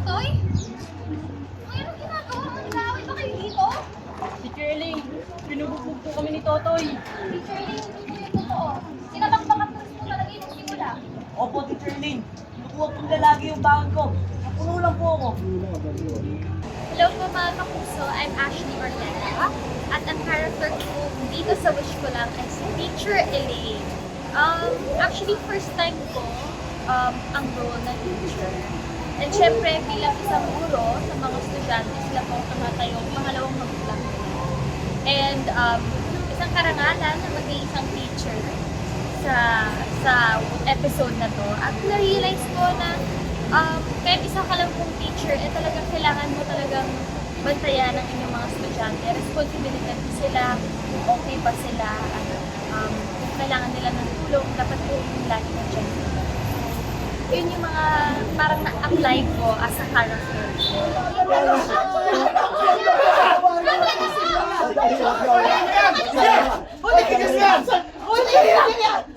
Totoy? Anong ginagawa mo? Nag-aaway ba kayo dito? Teacher Ling, pinubugbog po kami ni Totoy. Teacher Ling, hindi ko yung totoo. Sinabak-bakat mo talaga yung simula. Opo, Teacher Lane. Kinukuha pong lalaki yung baon ko. Napuno lang po ako. Hello po mga kapuso, I'm Ashley Ortega. At ang character ko dito sa Wish Ko Lang ay si Teacher Elaine. Actually, first time ko ang role na teacher. And syempre, bilang isang guro sa mga estudyante, sila po ang tumatayong pangalawang magulang nila. And isang karangalan na maging isang teacher sa episode na to. At na-realize ko na kahit isa ka lang pong teacher, talagang kailangan mo talagang bantayan ng inyong mga estudyante. Responsibilidad sila, okay pa sila, kung kailangan nila ng tulong, dapat po yung lagi na dyan. Yun yung mga parang na-apply ko as a character.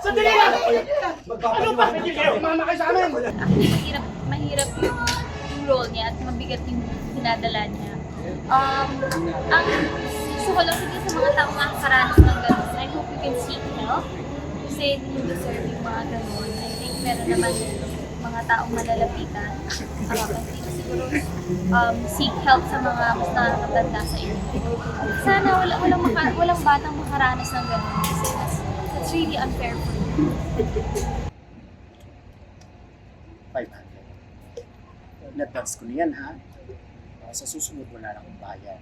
Sandali lang! Ano ba? Mama kayo sa amin! Actually, mahirap yung role niya at mabigat yung sinadala niya. Ang gusto ko lang sabihin sa mga taong makakaranas ng gano'n, I hope you can seek help. Kasi you deserve yung mga gano'n. I think meron naman mga taong malalapitan. Kasi siguro seek help sa mga mas nakakatanda sa inyo. Sana walang batang makaranas ng gano'n. Kasi that's really unfair for you. 500. In-advance ko na yan, ha? Sa susunod, wala na akong bayan.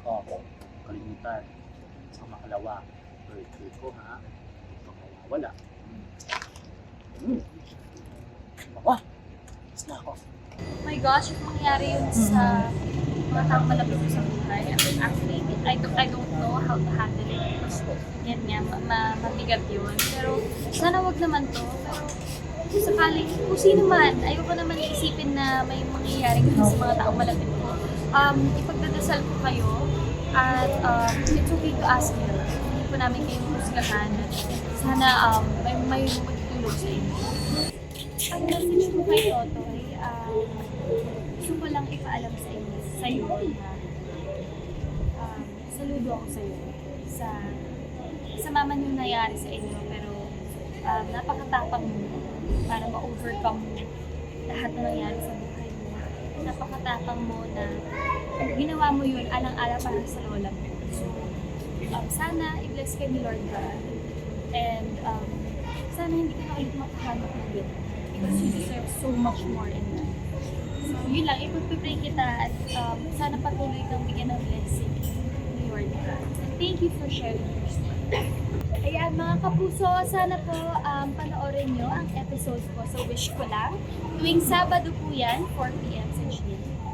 Oo, kalimutan. Sa makalawa, birthday ko, ha? Ito mawawala. Bawa, mas na ako. Oh my gosh, if mangyari yun sa mga taong malapit ko sa buhay, actually, I don't know how to handle it. Because, yan nga, mabigat yun. Pero, sana wag naman to. Pero, kung sakali, kung sino man, ayoko naman isipin na may mangyayari ganun sa mga taong malapit ko. Ipagdadasal ko kayo at it's okay to ask help. Hindi po namin kayo husgahan. Sana may magtulong sa inyo. Ang message ko kay Totoy, gusto ko lang ipaalam sa iyo na saludo ako sa iyo sa mama niyong nangyari sa inyo, pero napakatapang mo para ma-overcome mo lahat na nangyari sa buhay mo. Napakatapang mo na ginawa mo yun alang-ala para sa lola mo. So, sana i-bless kayo ni Lord God. And sana hindi ka na ulit makahanap ng ganun. Because you deserve so much more in life. So, yun lang. Ipagpipray kita at sana patuloy kang bigyan ng blessing ni Lord God. And thank you for sharing your story. Ayan mga kapuso, sana po panoorin nyo ang episode ko sa Wish Ko Lang. Tuwing Sabado po yan, 4 p.m. sa GMA.